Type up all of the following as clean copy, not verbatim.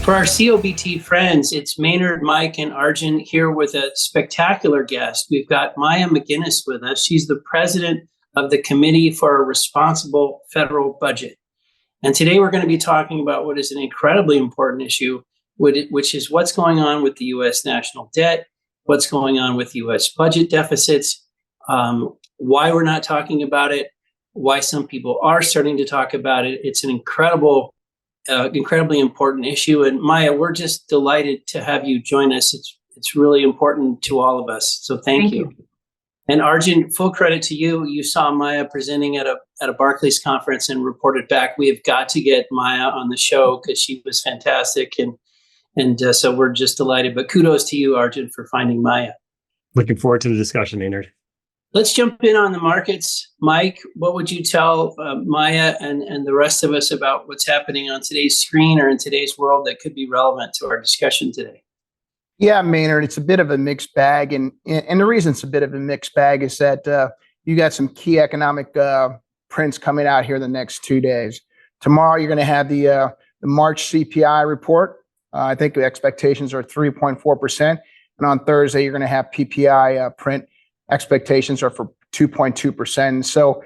For our COBT friends, it's Maynard, Mike, and Arjun here with a spectacular guest. We've got Maya MacGuineas with us. She's the president of the Committee for a Responsible Federal Budget. And today we're going to be talking about what is an incredibly important issue, which is what's going on with the U.S. national debt, what's going on with U.S. budget deficits, why we're not talking about it, why some people are starting to talk about it. It's an incredibly important issue. And Maya, we're just delighted to have you join us. It's really important to all of us. So thank you. And Arjun, full credit to you. You saw Maya presenting at a Barclays conference and reported back. We have got to get Maya on the show because she was fantastic. And so we're just delighted. But kudos to you, Arjun, for finding Maya. Looking forward to the discussion, Maynard. Let's jump in on the markets. Mike, what would you tell Maya and the rest of us about what's happening on today's screen or in today's world that could be relevant to our discussion today? Yeah, Maynard, it's a bit of a mixed bag. And the reason it's a bit of a mixed bag is that you got some key economic prints coming out here the next 2 days. Tomorrow, you're going to have the March CPI report. I think the expectations are 3.4%. And on Thursday, you're going to have PPI print. Expectations are for 2.2%. So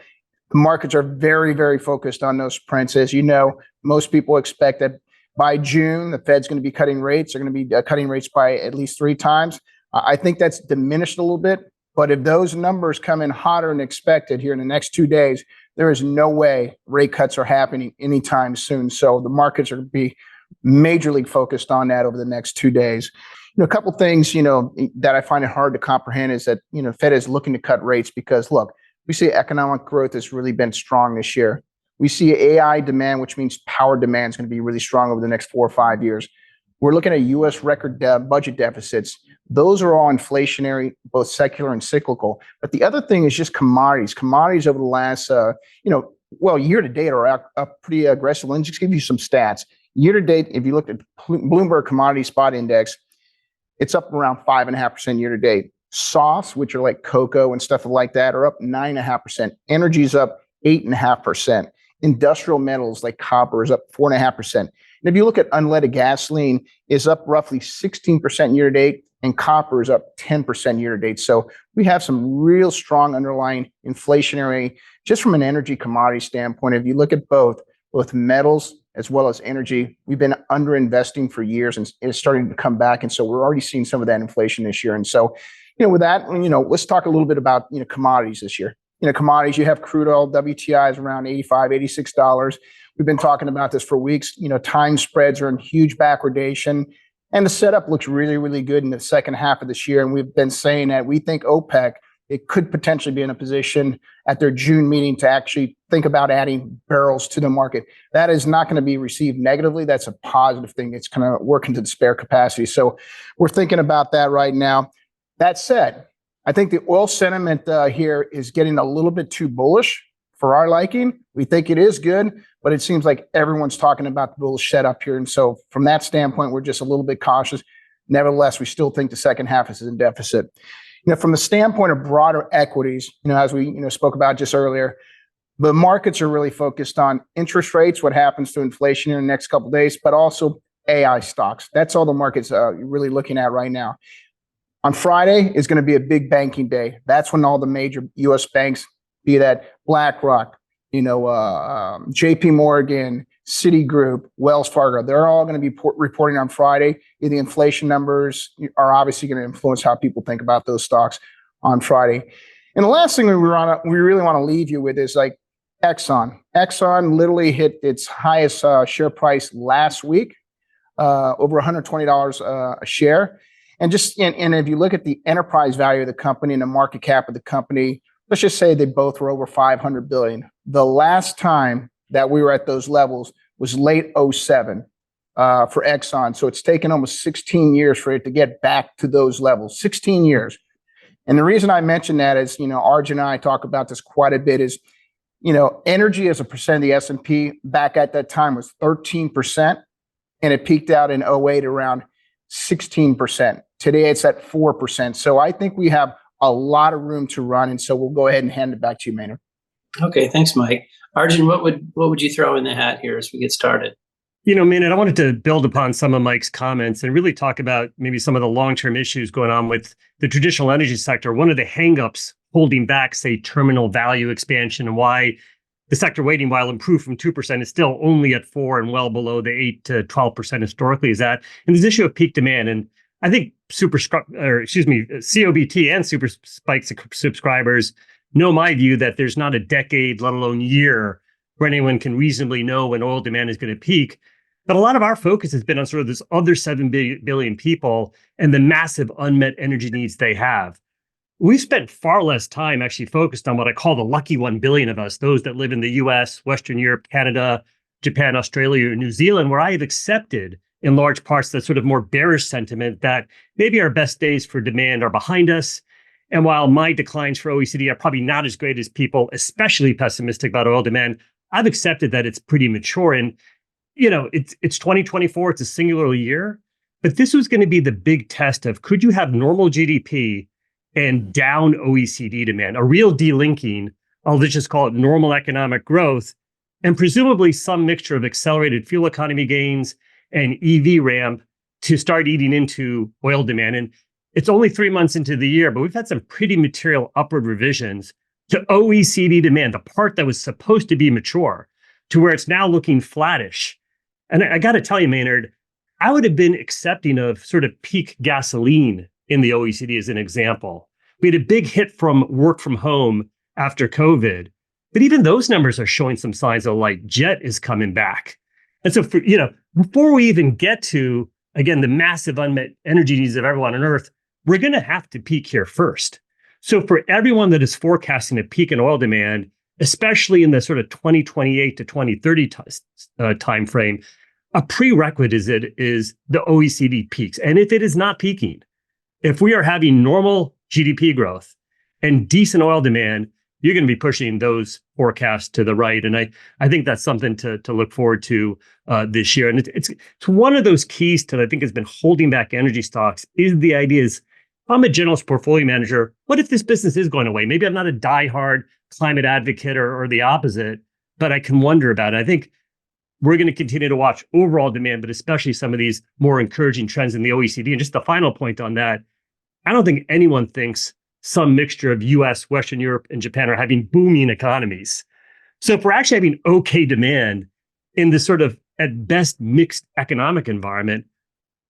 the markets are very, very focused on those prints. As you know, most people expect that by June, the Fed's going to be cutting rates. They're going to be cutting rates by at least 3 times. I think that's diminished a little bit. But if those numbers come in hotter than expected here in the next 2 days, there is no way rate cuts are happening anytime soon. So the markets are going to be majorly focused on that over the next 2 days. A couple things, that I find it hard to comprehend is that, Fed is looking to cut rates because, look, we see economic growth has really been strong this year. We see AI demand, which means power demand is going to be really strong over the next 4 or 5 years. We're looking at U.S. record budget deficits. Those are all inflationary, both secular and cyclical. But the other thing is just commodities. Commodities over the last, year to date are up pretty aggressive. Let me just give you some stats. Year to date, if you look at Bloomberg Commodity Spot Index, it's up around 5.5% year to date. Softs, which are like cocoa and stuff like that, are up 9.5%. Energy's up 8.5%. Industrial metals like copper is up 4.5%. And if you look at unleaded gasoline, is up roughly 16% year to date, and copper is up 10% year to date. So we have some real strong underlying inflationary, just from an energy commodity standpoint. If you look at both metals as well as energy, we've been underinvesting for years, and it's starting to come back. And so we're already seeing some of that inflation this year. And so, with that, let's talk a little bit about, commodities this year. Commodities, you have crude oil, WTI is around $85, $86. We've been talking about this for weeks. Time spreads are in huge backwardation, and the setup looks really, really good in the second half of this year. And we've been saying that we think OPEC, it could potentially be in a position at their June meeting to actually think about adding barrels to the market. That is not going to be received negatively. That's a positive thing. It's going to work into the spare capacity. So we're thinking about that right now. That said, I think the oil sentiment here is getting a little bit too bullish for our liking. We think it is good, but it seems like everyone's talking about the bullish setup here. And so from that standpoint, we're just a little bit cautious. Nevertheless, we still think the second half is in deficit. From the standpoint of broader equities, as we spoke about just earlier, the markets are really focused on interest rates, what happens to inflation in the next couple of days, but also AI stocks. That's all the markets are really looking at right now. On Friday is going to be a big banking day. That's when all the major U.S. banks, be that BlackRock, J.P. Morgan, Citigroup, Wells Fargo, they're all going to be reporting on Friday. The inflation numbers are obviously going to influence how people think about those stocks on Friday. And the last thing we really want to leave you with is like Exxon. Exxon literally hit its highest share price last week, over $120 a share. And if you look at the enterprise value of the company and the market cap of the company, let's just say they both were over $500 billion. The last time that we were at those levels was late 2007 for Exxon. So it's taken almost 16 years for it to get back to those levels, 16 years. And the reason I mention that is, Arjun and I talk about this quite a bit is, energy as a percent of the S&P back at that time was 13%, and it peaked out in 2008 around 16%. Today it's at 4%. So I think we have a lot of room to run. And so we'll go ahead and hand it back to you, Maynard. Okay, thanks, Mike. Arjun, what would you throw in the hat here as we get started? Maynard, I wanted to build upon some of Mike's comments and really talk about maybe some of the long-term issues going on with the traditional energy sector. One of the hangups holding back, say, terminal value expansion, and why the sector weighting, while improved from 2%, is still only at 4% and well below the 8 to 12% historically, is that in this issue of peak demand. And I think COBT and Super Spike subscribers know my view that there's not a decade, let alone year, where anyone can reasonably know when oil demand is going to peak. But a lot of our focus has been on sort of this other 7 billion people and the massive unmet energy needs they have. We've spent far less time actually focused on what I call the lucky 1 billion of us, those that live in the US, Western Europe, Canada, Japan, Australia, or New Zealand, where I have accepted in large parts the sort of more bearish sentiment that maybe our best days for demand are behind us. And while my declines for OECD are probably not as great as people, especially pessimistic about oil demand, I've accepted that it's pretty mature. And it's 2024, it's a singular year, but this was going to be the big test of, could you have normal GDP and down OECD demand, a real delinking, I'll just call it normal economic growth, and presumably some mixture of accelerated fuel economy gains and EV ramp to start eating into oil demand. And it's only 3 months into the year, but we've had some pretty material upward revisions to OECD demand, the part that was supposed to be mature, to where it's now looking flattish. And I got to tell you, Maynard, I would have been accepting of sort of peak gasoline in the OECD as an example. We had a big hit from work from home after COVID, but even those numbers are showing some signs of like jet is coming back. And so, before we even get to, again, the massive unmet energy needs of everyone on Earth, we're going to have to peak here first. So for everyone that is forecasting a peak in oil demand, especially in the sort of 2028 to 2030 timeframe, a prerequisite is the OECD peaks. And if it is not peaking, if we are having normal GDP growth and decent oil demand, you're going to be pushing those forecasts to the right. And I think that's something to look forward to this year. And it's one of those keys to, I think, has been holding back energy stocks, is the idea is, I'm a generalist portfolio manager. What if this business is going away? Maybe I'm not a diehard climate advocate or the opposite, but I can wonder about it. I think we're going to continue to watch overall demand, but especially some of these more encouraging trends in the OECD. And just the final point on that, I don't think anyone thinks some mixture of US, Western Europe, and Japan are having booming economies. So if we're actually having okay demand in this sort of, at best, mixed economic environment,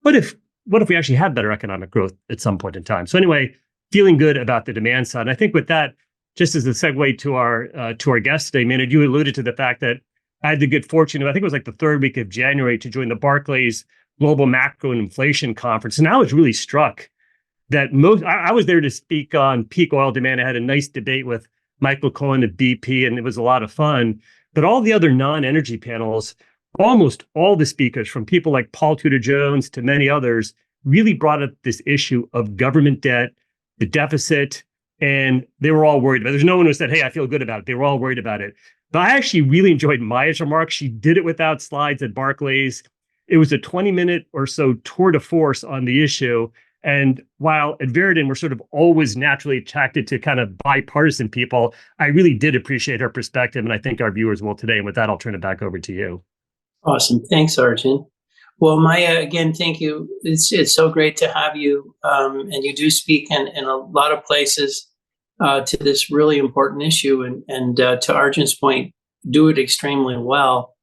what if we actually have better economic growth at some point in time? So anyway, feeling good about the demand side. And I think with that, just as a segue to our guest today, Maynard, you alluded to the fact that I had the good fortune of, I think it was like the third week of January, to join the Barclays Global Macro and Inflation Conference. And I was really struck that I was there to speak on peak oil demand. I had a nice debate with Michael Cohen of BP, and it was a lot of fun. But all the other non-energy panels, almost all the speakers, from people like Paul Tudor Jones to many others, really brought up this issue of government debt, the deficit, and they were all worried about it. There's no one who said, hey, I feel good about it. They were all worried about it. But I actually really enjoyed Maya's remarks. She did it without slides at Barclays. It was a 20-minute or so tour de force on the issue. And while at Veridan, we're sort of always naturally attracted to kind of bipartisan people, I really did appreciate her perspective, and I think our viewers will today. And with that, I'll turn it back over to you. Awesome. Thanks, Arjun. Well, Maya, again, thank you. It's so great to have you. And you do speak in a lot of places to this really important issue. And to Arjun's point, do it extremely well.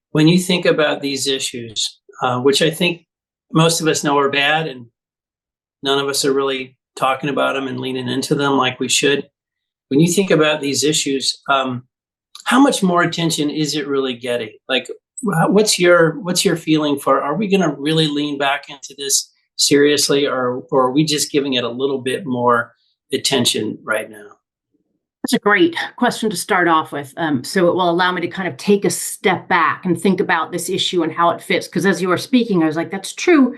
When you think about these issues, which I think most of us know are bad, and none of us are really talking about them and leaning into them like we should. When you think about these issues, how much more attention is it really getting? Like, what's your feeling for, are we going to really lean back into this seriously, or are we just giving it a little bit more attention right now? That's a great question to start off with. So it will allow me to kind of take a step back and think about this issue and how it fits. Because as you were speaking, I was like, that's true.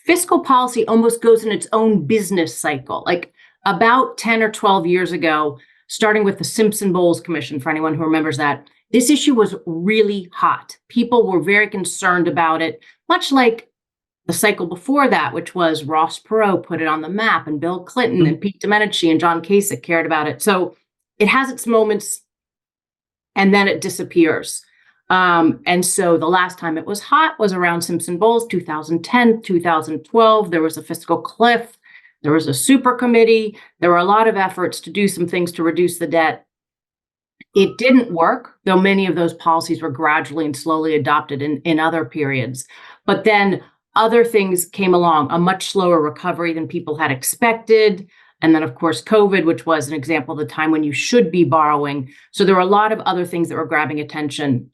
Fiscal policy almost goes in its own business cycle. Like about 10 or 12 years ago, starting with the Simpson-Bowles Commission, for anyone who remembers that, this issue was really hot. People were very concerned about it, much like the cycle before that, which was Ross Perot put it on the map, and Bill Clinton and Pete Domenici and John Kasich cared about it. So it has its moments and then it disappears. And so the last time it was hot was around Simpson Bowles, 2010, 2012. There was a fiscal cliff. There was a super committee. There were a lot of efforts to do some things to reduce the debt. It didn't work, though many of those policies were gradually and slowly adopted in other periods. But then other things came along, a much slower recovery than people had expected. And then, of course, COVID, which was an example of the time when you should be borrowing. So there were a lot of other things that were grabbing attention.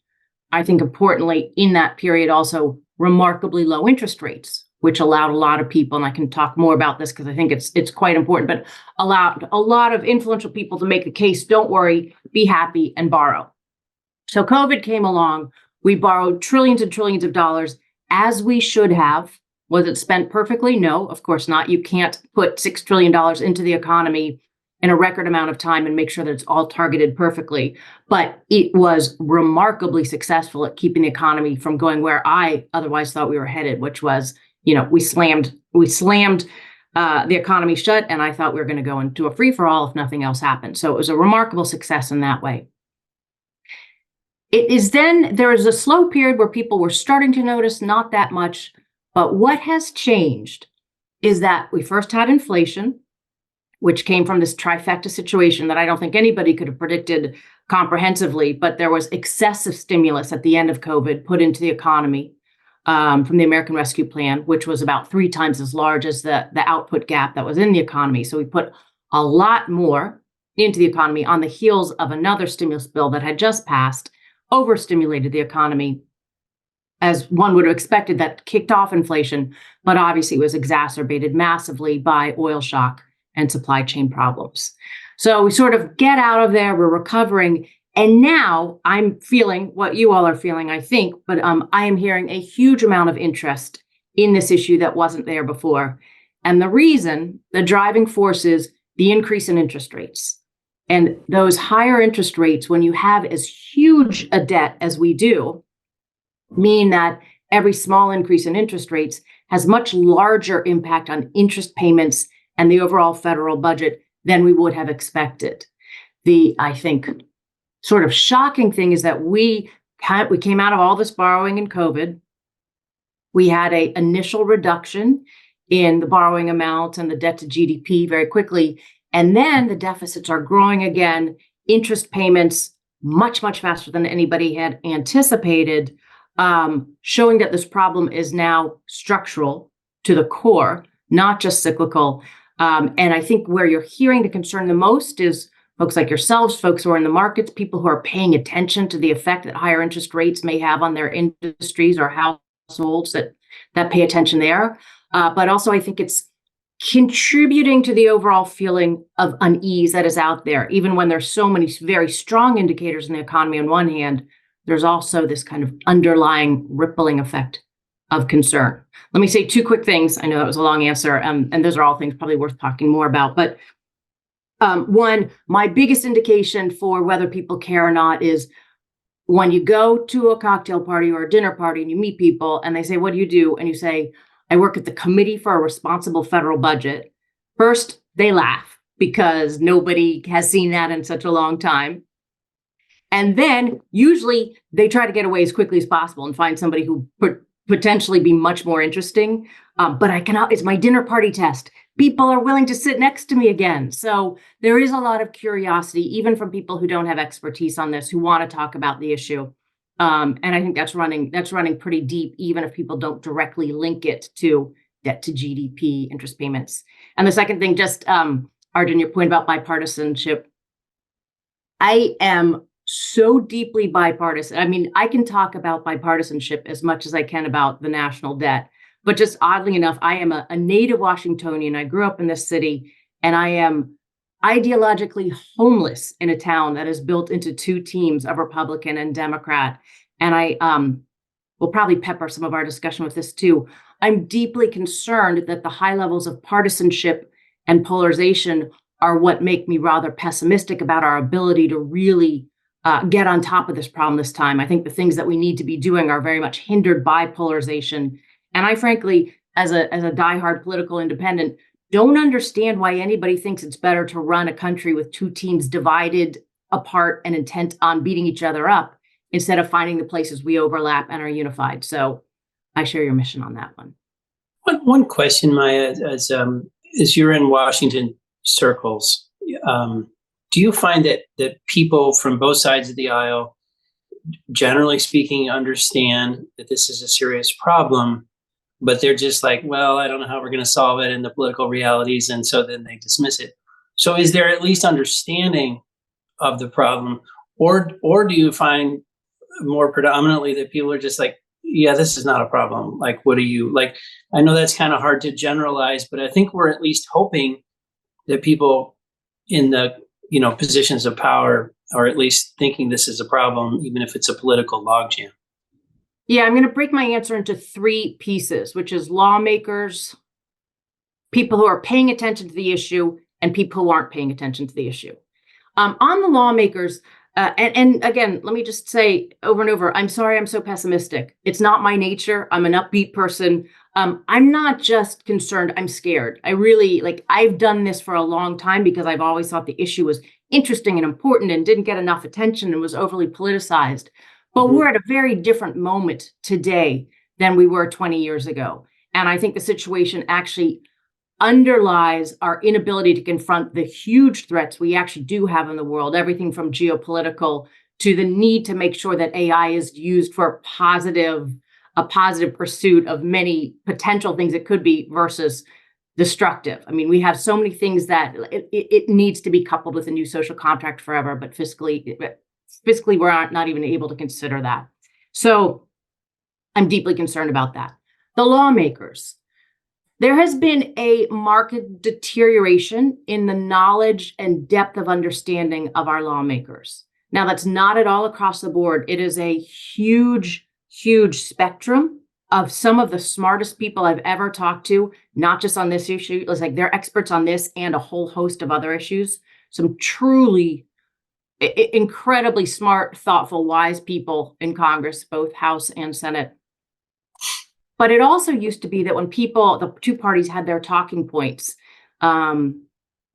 I think importantly, in that period, also remarkably low interest rates, which allowed a lot of people, and I can talk more about this because I think it's quite important, but allowed a lot of influential people to make the case, don't worry, be happy and borrow. So COVID came along, we borrowed trillions and trillions of dollars as we should have. Was it spent perfectly? No, of course not. You can't put $6 trillion into the economy in a record amount of time and make sure that it's all targeted perfectly. But it was remarkably successful at keeping the economy from going where I otherwise thought we were headed, which was, we slammed the economy shut, and I thought we were going to go into a free for all if nothing else happened. So it was a remarkable success in that way. It is then there is a slow period where people were starting to notice, not that much. But what has changed is that we first had inflation, which came from this trifecta situation that I don't think anybody could have predicted comprehensively, but there was excessive stimulus at the end of COVID put into the economy from the American Rescue Plan, which was about 3 times as large as the output gap that was in the economy. So we put a lot more into the economy on the heels of another stimulus bill that had just passed, overstimulated the economy, as one would have expected, that kicked off inflation, but obviously it was exacerbated massively by oil shock and supply chain problems. So we sort of get out of there, we're recovering, and now I'm feeling what you all are feeling, I think, but I am hearing a huge amount of interest in this issue that wasn't there before. And the driving force is the increase in interest rates. And those higher interest rates, when you have as huge a debt as we do, mean that every small increase in interest rates has much larger impact on interest payments and the overall federal budget than we would have expected. I think, sort of shocking thing is that we came out of all this borrowing in COVID. We had an initial reduction in the borrowing amount and the debt to GDP very quickly. And then the deficits are growing again, interest payments much, much faster than anybody had anticipated. Showing that this problem is now structural to the core, not just cyclical. And I think where you're hearing the concern the most is folks like yourselves, folks who are in the markets, people who are paying attention to the effect that higher interest rates may have on their industries or households that pay attention there. But also, I think it's contributing to the overall feeling of unease that is out there, even when there's so many very strong indicators in the economy on one hand. There's also this kind of underlying rippling effect of concern. Let me say 2 quick things. I know that was a long answer, and those are all things probably worth talking more about. But one, my biggest indication for whether people care or not is when you go to a cocktail party or a dinner party and you meet people and they say, "What do you do?" And you say, "I work at the Committee for a Responsible Federal Budget." First, they laugh because nobody has seen that in such a long time. And then usually they try to get away as quickly as possible and find somebody who potentially be much more interesting. But it's my dinner party test. People are willing to sit next to me again. So there is a lot of curiosity, even from people who don't have expertise on this, who want to talk about the issue. And I think that's running pretty deep, even if people don't directly link it to debt to GDP, interest payments. And the second thing, just Arjun, your point about bipartisanship. I am so deeply bipartisan. I mean, I can talk about bipartisanship as much as I can about the national debt, but just oddly enough, I am a native Washingtonian. I grew up in this city, and I am ideologically homeless in a town that is built into 2 teams of Republican and Democrat. And I will probably pepper some of our discussion with this too. I'm deeply concerned that the high levels of partisanship and polarization are what make me rather pessimistic about our ability to really get on top of this problem this time. I think the things that we need to be doing are very much hindered by polarization. And I frankly, as a diehard political independent, don't understand why anybody thinks it's better to run a country with 2 teams divided apart and intent on beating each other up instead of finding the places we overlap and are unified. So I share your mission on that one. One question, Maya, as you're in Washington circles, do you find that people from both sides of the aisle, generally speaking, understand that this is a serious problem, but they're just like, well, I don't know how we're going to solve it in the political realities, and so then they dismiss it? So is there at least understanding of the problem, or do you find more predominantly that people are just like, yeah, this is not a problem. Like, what do you like? I know that's kind of hard to generalize, but I think we're at least hoping that people in the positions of power are at least thinking this is a problem, even if it's a political logjam. Yeah, I'm going to break my answer into 3 pieces, which is lawmakers, people who are paying attention to the issue, and people who aren't paying attention to the issue. On the lawmakers, and again, let me just say over and over, I'm sorry I'm so pessimistic. It's not my nature. I'm an upbeat person. I'm not just concerned, I'm scared. I really, I've done this for a long time because I've always thought the issue was interesting and important and didn't get enough attention and was overly politicized. But we're at a very different moment today than we were 20 years ago. And I think the situation actually underlies our inability to confront the huge threats we actually do have in the world, everything from geopolitical to the need to make sure that AI is used for a positive pursuit of many potential things it could be versus destructive. I mean, we have so many things that it needs to be coupled with a new social contract forever, but fiscally we're not even able to consider that. So I'm deeply concerned about that. The lawmakers. There has been a marked deterioration in the knowledge and depth of understanding of our lawmakers. Now, that's not at all across the board. It is a huge, huge spectrum of some of the smartest people I've ever talked to, not just on this issue. It's like they're experts on this and a whole host of other issues. Some truly incredibly smart, thoughtful, wise people in Congress, both House and Senate. But it also used to be that when the 2 parties had their talking points, and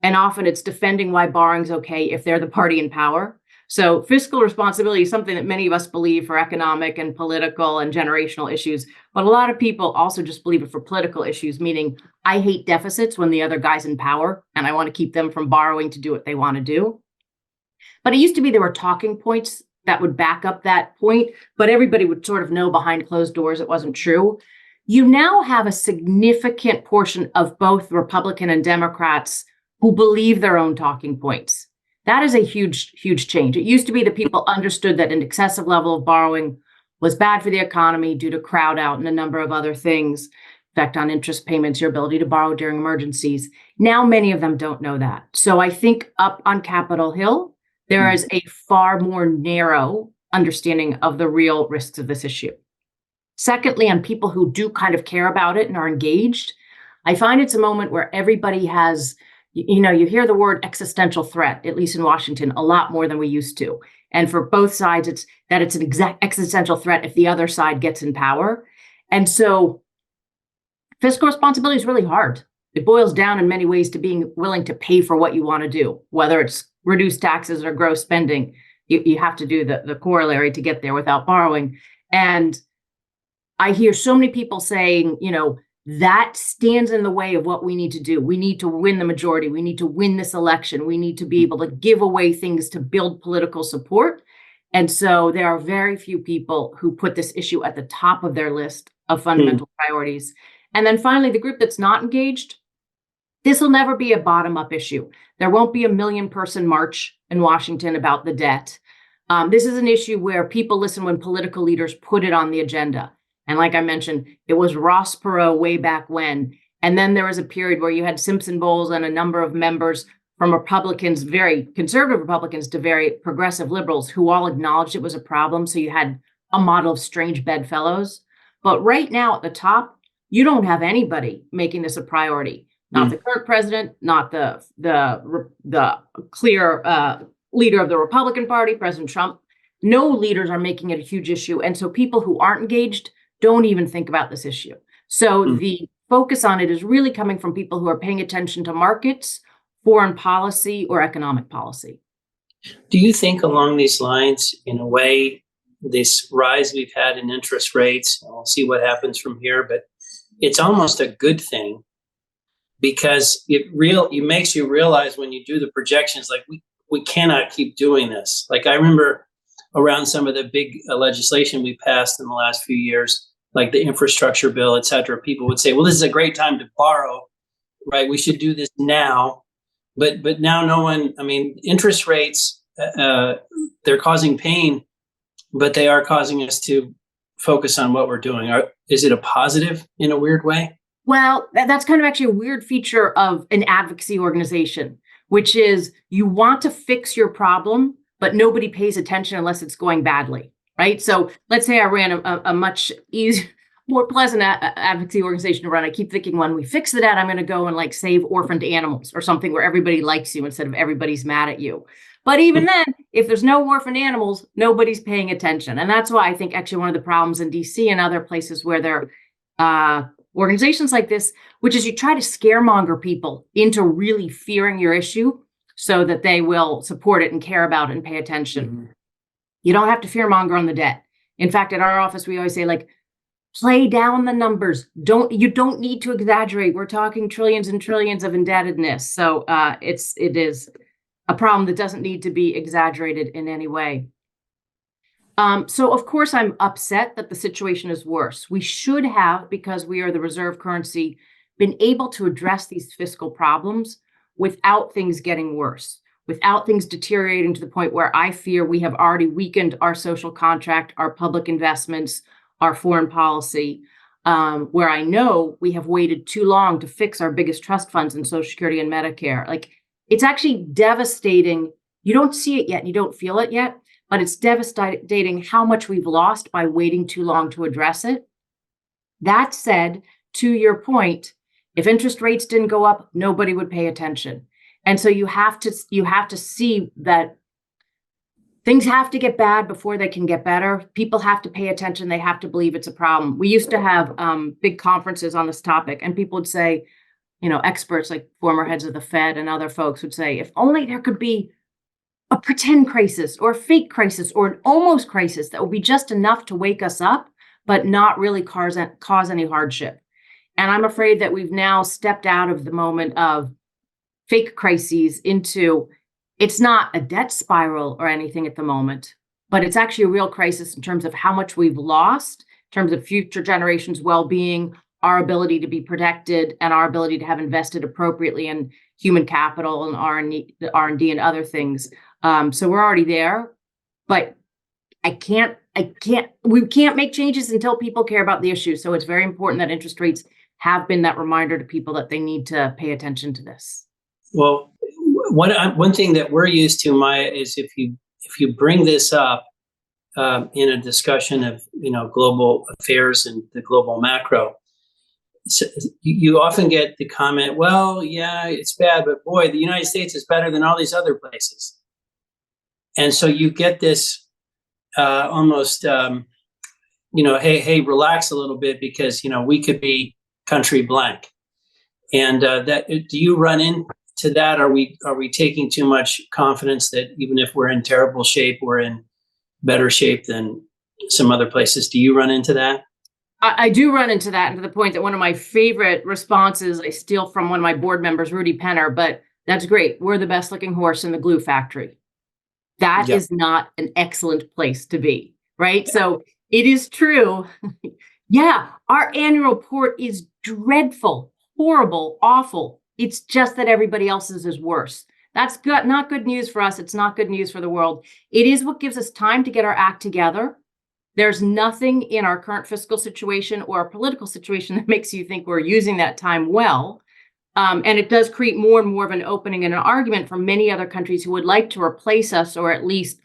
often it's defending why borrowing's okay if they're the party in power. So fiscal responsibility is something that many of us believe for economic and political and generational issues. But a lot of people also just believe it for political issues, meaning I hate deficits when the other guy's in power and I want to keep them from borrowing to do what they want to do. But it used to be there were talking points that would back up that point, but everybody would sort of know behind closed doors it wasn't true. You now have a significant portion of both Republican and Democrats who believe their own talking points. That is a huge, huge change. It used to be that people understood that an excessive level of borrowing was bad for the economy due to crowd out and a number of other things, effect on interest payments, your ability to borrow during emergencies. Now, many of them don't know that. So I think up on Capitol Hill, there is a far more narrow understanding of the real risks of this issue. Secondly, on people who do kind of care about it and are engaged, I find it's a moment where everybody has, you hear the word existential threat, at least in Washington, a lot more than we used to. And for both sides, it's an exact existential threat if the other side gets in power. And so fiscal responsibility is really hard. It boils down in many ways to being willing to pay for what you want to do, whether it's reduce taxes or grow spending. You have to do the corollary to get there without borrowing. And I hear so many people saying, that stands in the way of what we need to do. We need to win the majority. We need to win this election. We need to be able to give away things to build political support. And so there are very few people who put this issue at the top of their list of fundamental priorities. And then finally, the group that's not engaged, this will never be a bottom-up issue. There won't be a 1 million-person march in Washington about the debt. This is an issue where people listen when political leaders put it on the agenda. And like I mentioned, it was Ross Perot way back when. And then there was a period where you had Simpson Bowles and a number of members from Republicans, very conservative Republicans to very progressive liberals, who all acknowledged it was a problem. So you had a model of strange bedfellows. But right now at the top, you don't have anybody making this a priority. Not the current president, not the clear leader of the Republican Party, President Trump. No leaders are making it a huge issue. And so people who aren't engaged don't even think about this issue. So the focus on it is really coming from people who are paying attention to markets, foreign policy, or economic policy. Do you think along these lines, in a way, this rise we've had in interest rates. We'll see what happens from here, but it's almost a good thing because it makes you realize when you do the projections, like we cannot keep doing this. Like I remember around some of the big legislation we passed in the last few years, like the infrastructure bill, et cetera, people would say, well, this is a great time to borrow, right? We should do this now. But now no one, I mean, interest rates, they're causing pain, but they are causing us to focus on what we're doing. Is it a positive in a weird way? Well, that's kind of actually a weird feature of an advocacy organization, which is you want to fix your problem, but nobody pays attention unless it's going badly, right? So let's say I ran a much easier, more pleasant advocacy organization to run. I keep thinking when we fix the debt, I'm going to go and like save orphaned animals or something where everybody likes you instead of everybody's mad at you. But even then, if there's no orphaned animals, nobody's paying attention. And that's why I think actually one of the problems in DC and other places where there are organizations like this, which is you try to scaremonger people into really fearing your issue so that they will support it and care about it and pay attention. Mm-hmm. You don't have to fearmonger on the debt. In fact, at our office, we always say, like, play down the numbers. You don't need to exaggerate. We're talking trillions and trillions of indebtedness. So it is a problem that doesn't need to be exaggerated in any way. So of course, I'm upset that the situation is worse. We should have, because we are the reserve currency, been able to address these fiscal problems without things getting worse, without things deteriorating to the point where I fear we have already weakened our social contract, our public investments, our foreign policy, where I know we have waited too long to fix our biggest trust funds in Social Security and Medicare. Like, it's actually devastating. You don't see it yet, and you don't feel it yet, but it's devastating how much we've lost by waiting too long to address it. That said, to your point, if interest rates didn't go up, nobody would pay attention. And so you have to see that things have to get bad before they can get better. People have to pay attention. They have to believe it's a problem. We used to have big conferences on this topic, and people would say, experts like former heads of the Fed and other folks would say, if only there could be a pretend crisis or a fake crisis or an almost crisis that would be just enough to wake us up, but not really cause any hardship. And I'm afraid that we've now stepped out of the moment of fake crises into, it's not a debt spiral or anything at the moment, but it's actually a real crisis in terms of how much we've lost, in terms of future generations' well-being, our ability to be protected, and our ability to have invested appropriately in human capital and R&D and other things. So we're already there, but we can't make changes until people care about the issue. So it's very important that interest rates have been that reminder to people that they need to pay attention to this. Well, one thing that we're used to, Maya, is if you bring this up in a discussion of global affairs and the global macro, so you often get the comment, well, yeah, it's bad, but boy, the United States is better than all these other places. And so you get this almost, hey, relax a little bit because, we could be country blank. And do you run into that? Are we taking too much confidence that even if we're in terrible shape, we're in better shape than some other places? Do you run into that? I do run into that, and to the point that one of my favorite responses I steal from one of my board members, Rudy Penner, but that's great. We're the best looking horse in the glue factory. That is not an excellent place to be, right? Yeah. So it is true. Yeah, our annual report is dreadful, horrible, awful. It's just that everybody else's is worse. That's good, not good news for us. It's not good news for the world. It is what gives us time to get our act together. There's nothing in our current fiscal situation or our political situation that makes you think we're using that time well. And it does create more and more of an opening and an argument for many other countries who would like to replace us or at least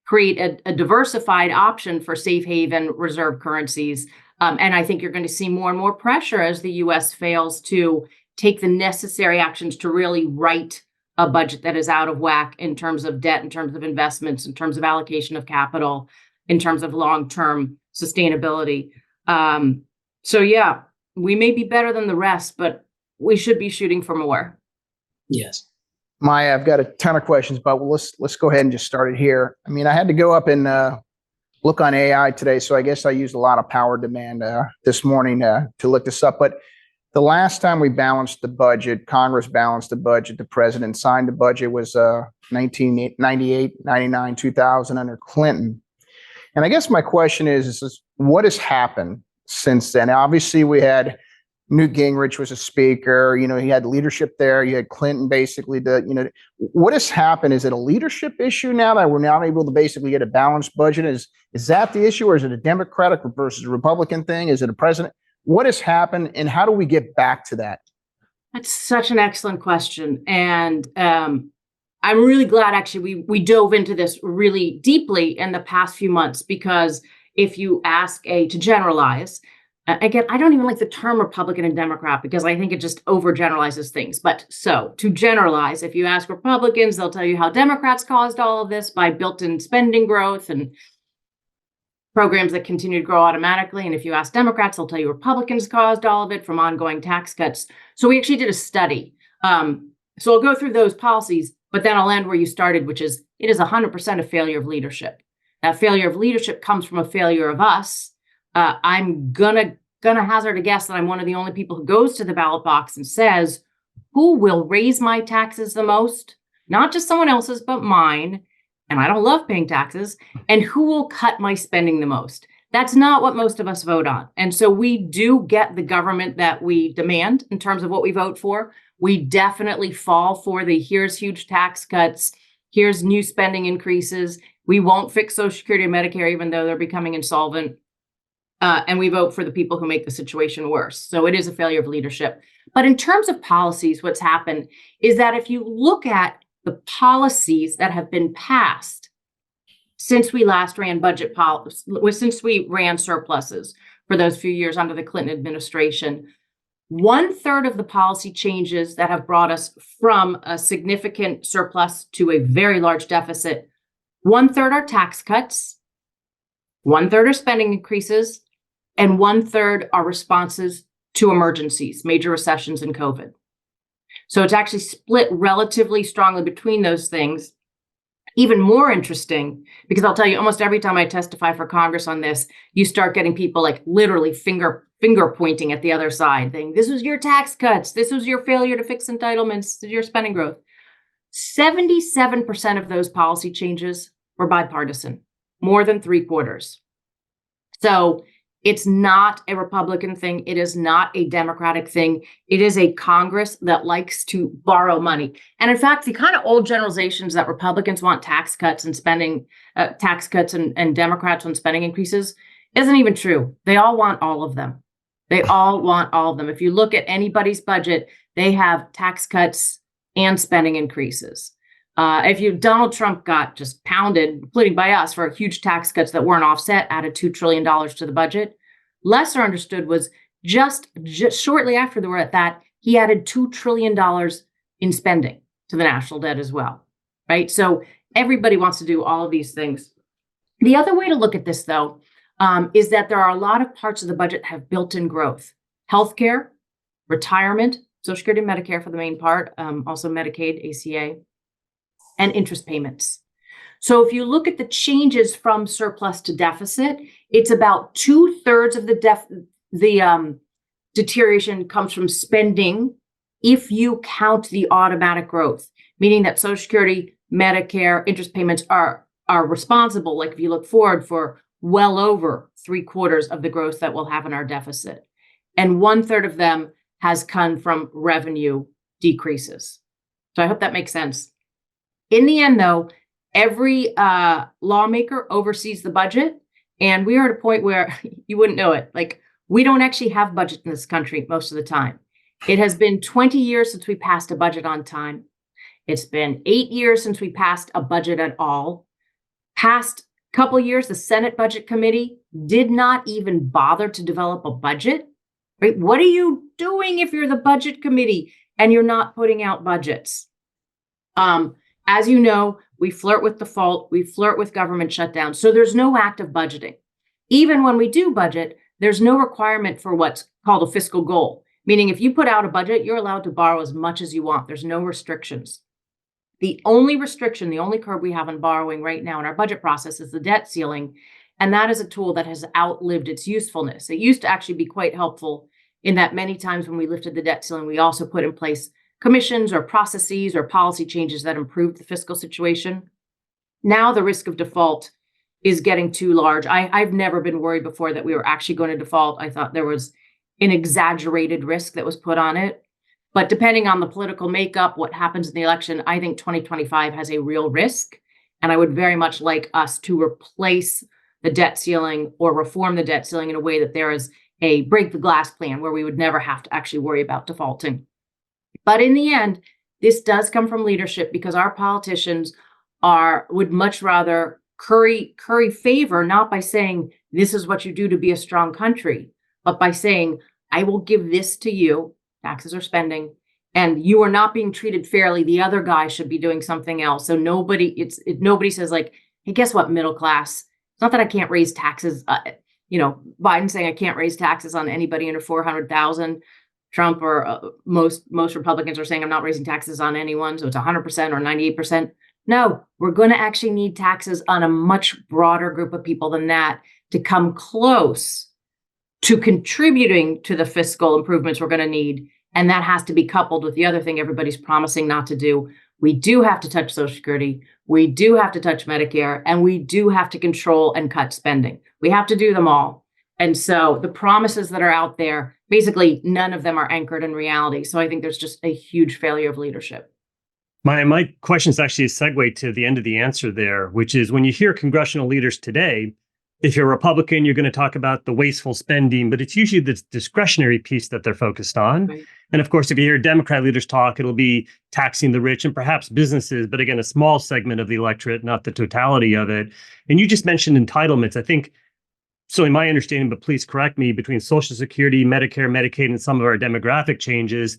create a diversified option for safe haven reserve currencies. And I think you're going to see more and more pressure as the U.S. fails to take the necessary actions to really right a budget that is out of whack in terms of debt, in terms of investments, in terms of allocation of capital, in terms of long-term sustainability. So yeah, we may be better than the rest, but we should be shooting for more. Yes. Maya, I've got a ton of questions, but let's go ahead and just start it here. I mean, I had to go up and look on AI today, so I guess I used a lot of power demand this morning to look this up. But the last time we balanced the budget, Congress balanced the budget, the president signed the budget was 1998, 99, 2000 under Clinton. And I guess my question is what has happened since then? Obviously, we had Newt Gingrich was a speaker. He had leadership there. You had Clinton basically. What has happened? Is it a leadership issue now that we're not able to basically get a balanced budget? Is that the issue, or is it a Democratic versus Republican thing? Is it a president? What has happened, and how do we get back to that? That's such an excellent question, and I'm really glad actually we dove into this really deeply in the past few months, because if you ask to generalize, again, I don't even like the term Republican and Democrat because I think it just overgeneralizes things. But so to generalize, if you ask Republicans, they'll tell you how Democrats caused all of this by built-in spending growth and programs that continue to grow automatically. And if you ask Democrats, they'll tell you Republicans caused all of it from ongoing tax cuts. So we actually did a study. So I'll go through those policies, but then I'll end where you started, which is it is 100% a failure of leadership. That failure of leadership comes from a failure of us. I'm gonna hazard a guess that I'm one of the only people who goes to the ballot box and says, who will raise my taxes the most? Not just someone else's, but mine. And I don't love paying taxes. And who will cut my spending the most? That's not what most of us vote on. And so we do get the government that we demand in terms of what we vote for. We definitely fall for the here's huge tax cuts, here's new spending increases. We won't fix Social Security and Medicare, even though they're becoming insolvent. And we vote for the people who make the situation worse. So it is a failure of leadership. But in terms of policies, what's happened is that if you look at the policies that have been passed since we last ran since we ran surpluses for those few years under the Clinton administration, 1/3 of the policy changes that have brought us from a significant surplus to a very large deficit, 1/3 are tax cuts, 1/3 are spending increases, and 1/3 are responses to emergencies, major recessions and COVID. So it's actually split relatively strongly between those things. Even more interesting, because I'll tell you, almost every time I testify for Congress on this, you start getting people like literally finger pointing at the other side, saying, this was your tax cuts, this was your failure to fix entitlements, this is your spending growth. 77% of those policy changes were bipartisan, more than 3/4. So it's not a Republican thing. It is not a Democratic thing. It is a Congress that likes to borrow money. And in fact, the kind of old generalizations that Republicans want tax cuts and and Democrats want spending increases isn't even true. They all want all of them. They all want all of them. If you look at anybody's budget, they have tax cuts and spending increases. Donald Trump got just pounded, including by us, for huge tax cuts that weren't offset, added $2 trillion to the budget. Lesser understood was just shortly after they were at that, he added $2 trillion in spending to the national debt as well, right? So everybody wants to do all of these things. The other way to look at this, though, is that there are a lot of parts of the budget that have built-in growth. Healthcare, retirement, Social Security and Medicare for the main part, also Medicaid, ACA, and interest payments. So if you look at the changes from surplus to deficit, it's about 2/3 of the deterioration comes from spending if you count the automatic growth, meaning that Social Security, Medicare, interest payments are responsible, like if you look forward, for well over 3/4 of the growth that we'll have in our deficit. And 1/3 of them has come from revenue decreases. So I hope that makes sense. In the end, though, every lawmaker oversees the budget, and we are at a point where you wouldn't know it. Like, we don't actually have budget in this country most of the time. It has been 20 years since we passed a budget on time. It's been 8 years since we passed a budget at all. Past couple years, the Senate Budget Committee did not even bother to develop a budget. Right? What are you doing if you're the Budget Committee and you're not putting out budgets? As you know, we flirt with default, we flirt with government shutdown. So there's no active budgeting. Even when we do budget, there's no requirement for what's called a fiscal goal, meaning if you put out a budget, you're allowed to borrow as much as you want. There's no restrictions. The only restriction, the only curb we have on borrowing right now in our budget process is the debt ceiling. And that is a tool that has outlived its usefulness. It used to actually be quite helpful in that many times when we lifted the debt ceiling, we also put in place commissions or processes or policy changes that improved the fiscal situation. Now the risk of default is getting too large. I've never been worried before that we were actually going to default. I thought there was an exaggerated risk that was put on it. But depending on the political makeup, what happens in the election, I think 2025 has a real risk. And I would very much like us to replace the debt ceiling or reform the debt ceiling in a way that there is a break the glass plan where we would never have to actually worry about defaulting. But in the end, this does come from leadership because our politicians would much rather curry favor, not by saying this is what you do to be a strong country, but by saying, I will give this to you, taxes or spending, and you are not being treated fairly. The other guy should be doing something else. So nobody says like, hey, guess what, middle class? It's not that I can't raise taxes. Biden saying I can't raise taxes on anybody under 400,000. Trump or most Republicans are saying I'm not raising taxes on anyone. So it's 100% or 98%. No, we're going to actually need taxes on a much broader group of people than that to come close to contributing to the fiscal improvements we're going to need. And that has to be coupled with the other thing everybody's promising not to do. We do have to touch Social Security. We do have to touch Medicare, and we do have to control and cut spending. We have to do them all. And so the promises that are out there, basically none of them are anchored in reality. So I think there's just a huge failure of leadership. My question is actually a segue to the end of the answer there, which is when you hear congressional leaders today, if you're a Republican, you're going to talk about the wasteful spending, but it's usually the discretionary piece that they're focused on. Right. And of course, if you hear Democrat leaders talk, it'll be taxing the rich and perhaps businesses, but again, a small segment of the electorate, not the totality of it. And you just mentioned entitlements. I think, so in my understanding, but please correct me, between Social Security, Medicare, Medicaid, and some of our demographic changes,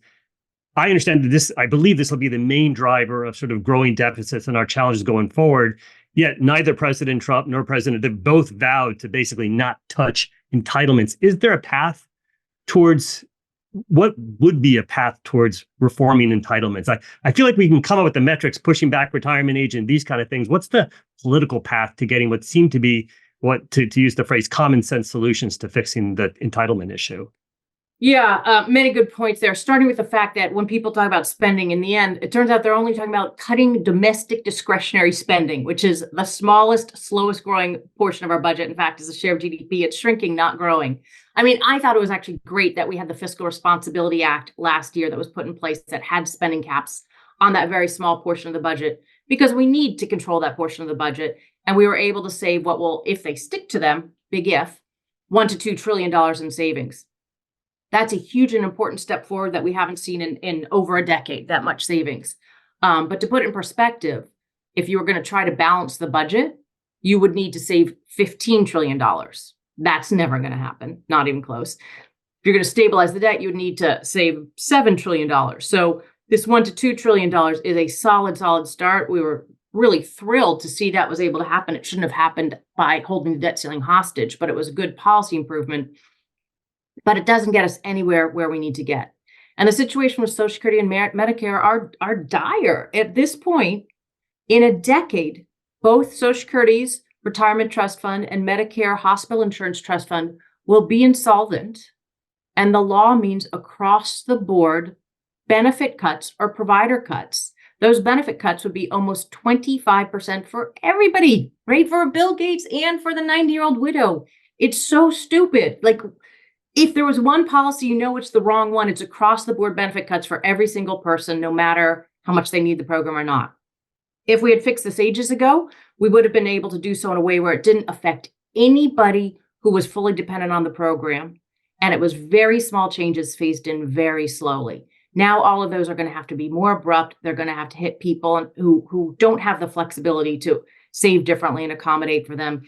I understand that I believe this will be the main driver of sort of growing deficits and our challenges going forward. Yet neither President Trump nor they've both vowed to basically not touch entitlements. Is there a path towards, what would be a path towards reforming entitlements? I feel like we can come up with the metrics, pushing back retirement age and these kind of things. What's the political path to getting what seem to be, to use the phrase, common sense solutions to fixing the entitlement issue? Yeah, many good points there, starting with the fact that when people talk about spending, in the end, it turns out they're only talking about cutting domestic discretionary spending, which is the smallest, slowest growing portion of our budget. In fact, as a share of GDP, it's shrinking, not growing. I mean, I thought it was actually great that we had the Fiscal Responsibility Act last year that was put in place that had spending caps on that very small portion of the budget, because we need to control that portion of the budget. And we were able to save what will, if they stick to them, big if, $1 to $2 trillion in savings. That's a huge and important step forward that we haven't seen in over a decade, that much savings. But to put it in perspective, if you were going to try to balance the budget, you would need to save $15 trillion. That's never going to happen, not even close. If you're going to stabilize the debt, you would need to save $7 trillion. So this $1 to $2 trillion is a solid start. We were really thrilled to see that was able to happen. It shouldn't have happened by holding the debt ceiling hostage, but it was a good policy improvement. But it doesn't get us anywhere where we need to get. And the situation with Social Security and Medicare are dire. At this point, in a decade, both Social Security's Retirement Trust Fund and Medicare Hospital Insurance Trust Fund will be insolvent. And the law means across the board benefit cuts or provider cuts. Those benefit cuts would be almost 25% for everybody, right? For Bill Gates and for the 90-year-old widow. It's so stupid. Like, if there was one policy, it's the wrong one. It's across the board benefit cuts for every single person, no matter how much they need the program or not. If we had fixed this ages ago, we would have been able to do so in a way where it didn't affect anybody who was fully dependent on the program. And it was very small changes phased in very slowly. Now, all of those are going to have to be more abrupt. They're going to have to hit people who don't have the flexibility to save differently and accommodate for them.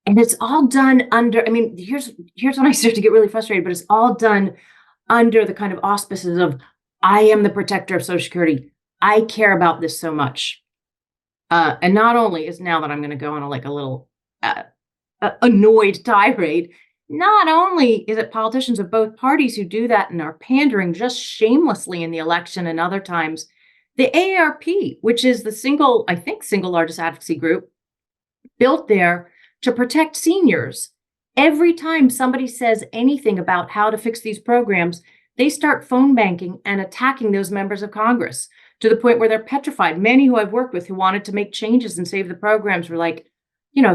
And it's all done under, here's when I start to get really frustrated, but it's all done under the kind of auspices of, I am the protector of Social Security. I care about this so much. And not only is, now that I'm going to go on a little annoyed tirade, not only is it politicians of both parties who do that and are pandering just shamelessly in the election and other times, the AARP, which is the single largest advocacy group, built there to protect seniors. Every time somebody says anything about how to fix these programs, they start phone banking and attacking those members of Congress to the point where they're petrified. Many who I've worked with who wanted to make changes and save the programs were like,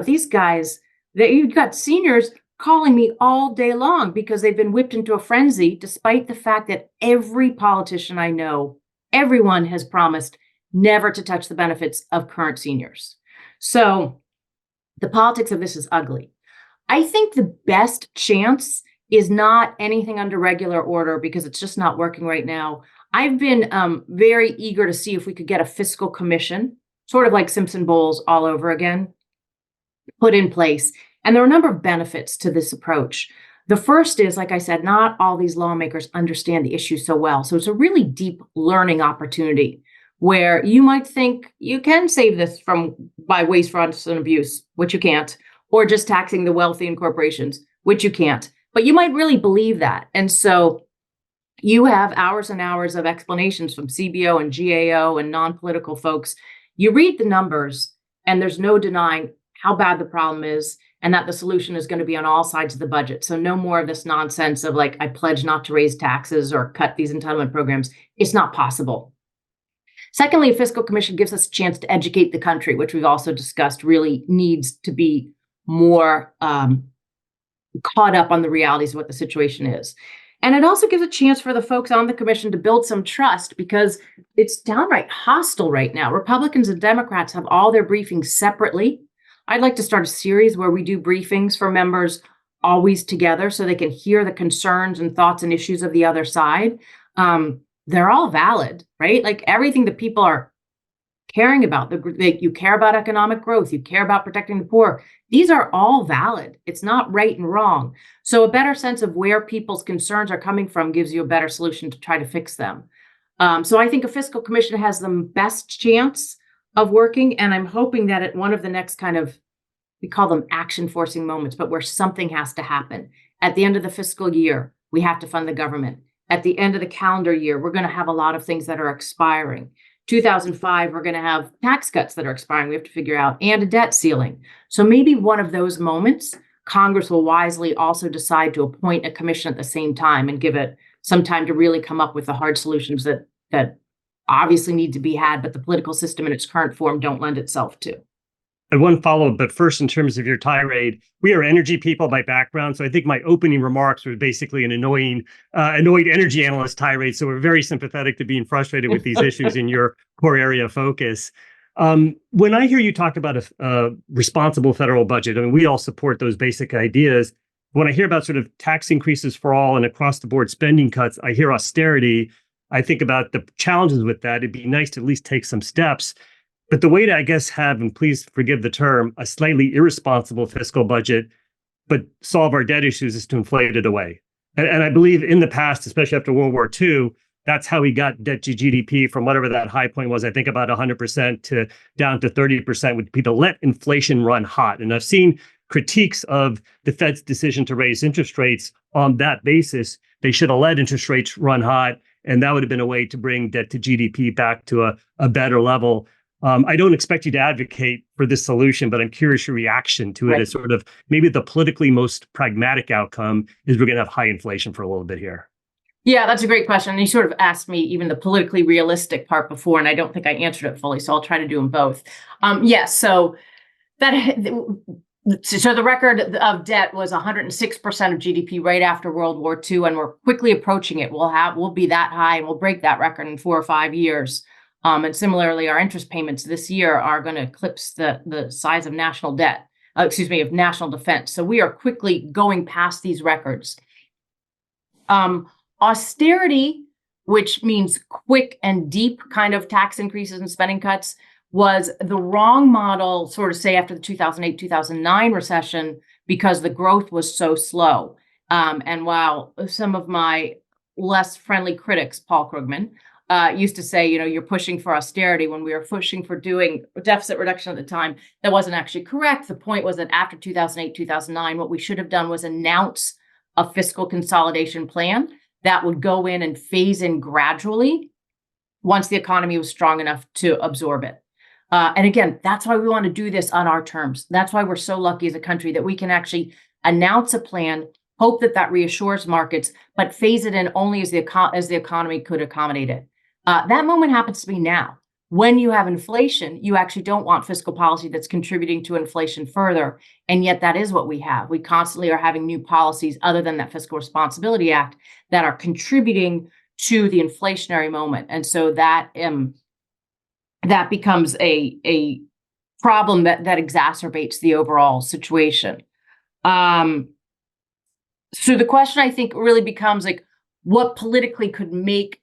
these guys, you've got seniors calling me all day long because they've been whipped into a frenzy, despite the fact that every politician I know, everyone has promised never to touch the benefits of current seniors. So the politics of this is ugly. I think the best chance is not anything under regular order because it's just not working right now. I've been very eager to see if we could get a fiscal commission, sort of like Simpson Bowles all over again, put in place. And there are a number of benefits to this approach. The first is, like I said, not all these lawmakers understand the issue so well. So it's a really deep learning opportunity where you might think you can save this by waste, fraud, and abuse, which you can't, or just taxing the wealthy and corporations, which you can't. But you might really believe that. And so you have hours and hours of explanations from CBO and GAO and non-political folks. You read the numbers, and there's no denying how bad the problem is and that the solution is going to be on all sides of the budget. So no more of this nonsense of like, I pledge not to raise taxes or cut these entitlement programs. It's not possible. Secondly, a fiscal commission gives us a chance to educate the country, which we've also discussed really needs to be more caught up on the realities of what the situation is. And it also gives a chance for the folks on the commission to build some trust because it's downright hostile right now. Republicans and Democrats have all their briefings separately. I'd like to start a series where we do briefings for members always together so they can hear the concerns and thoughts and issues of the other side. They're all valid, right? Like everything that people are caring about, you care about economic growth, you care about protecting the poor. These are all valid. It's not right and wrong. So a better sense of where people's concerns are coming from gives you a better solution to try to fix them. So I think a fiscal commission has the best chance of working. And I'm hoping that at one of the next we call them action forcing moments, but where something has to happen. At the end of the fiscal year, we have to fund the government. At the end of the calendar year, we're going to have a lot of things that are expiring. 2005, we're going to have tax cuts that are expiring. We have to figure out, and a debt ceiling. So maybe one of those moments, Congress will wisely also decide to appoint a commission at the same time and give it some time to really come up with the hard solutions that obviously need to be had, but the political system in its current form don't lend itself to. And one follow-up, but first, in terms of your tirade, we are energy people by background. So I think my opening remarks were basically an annoyed energy analyst tirade. So we're very sympathetic to being frustrated with these issues in your core area of focus. When I hear you talk about a responsible federal budget, I mean, we all support those basic ideas. When I hear about sort of tax increases for all and across the board spending cuts, I hear austerity. I think about the challenges with that. It'd be nice to at least take some steps. But the way to, I guess, have, and please forgive the term, a slightly irresponsible fiscal budget, but solve our debt issues is to inflate it away. And I believe in the past, especially after World War II, that's how we got debt to GDP from whatever that high point was, I think about 100% to down to 30%, would be to let inflation run hot. And I've seen critiques of the Fed's decision to raise interest rates on that basis. They should have let interest rates run hot, and that would have been a way to bring debt to GDP back to a better level. I don't expect you to advocate for this solution, but I'm curious your reaction to it as sort of maybe the politically most pragmatic outcome is we're going to have high inflation for a little bit here. Yeah, that's a great question. And you sort of asked me even the politically realistic part before, and I don't think I answered it fully. So I'll try to do them both. Yes. So the record of debt was 106% of GDP right after World War II, and we're quickly approaching it. We'll be that high, and we'll break that record in 4 or 5 years. And similarly, our interest payments this year are going to eclipse the size of national debt, of national defense. So we are quickly going past these records. Austerity, which means quick and deep kind of tax increases and spending cuts, was the wrong model, sort of say after the 2008, 2009 recession, because the growth was so slow. And while some of my less friendly critics, Paul Krugman, used to say, you're pushing for austerity when we were pushing for doing deficit reduction at the time, that wasn't actually correct. The point was that after 2008, 2009, what we should have done was announce a fiscal consolidation plan that would go in and phase in gradually once the economy was strong enough to absorb it. And again, that's why we want to do this on our terms. That's why we're so lucky as a country that we can actually announce a plan, hope that that reassures markets, but phase it in only as the economy could accommodate it. That moment happens to be now. When you have inflation, you actually don't want fiscal policy that's contributing to inflation further. And yet that is what we have. We constantly are having new policies other than that Fiscal Responsibility Act that are contributing to the inflationary moment. And so that becomes a problem that exacerbates the overall situation. So the question, I think, really becomes like, what politically could make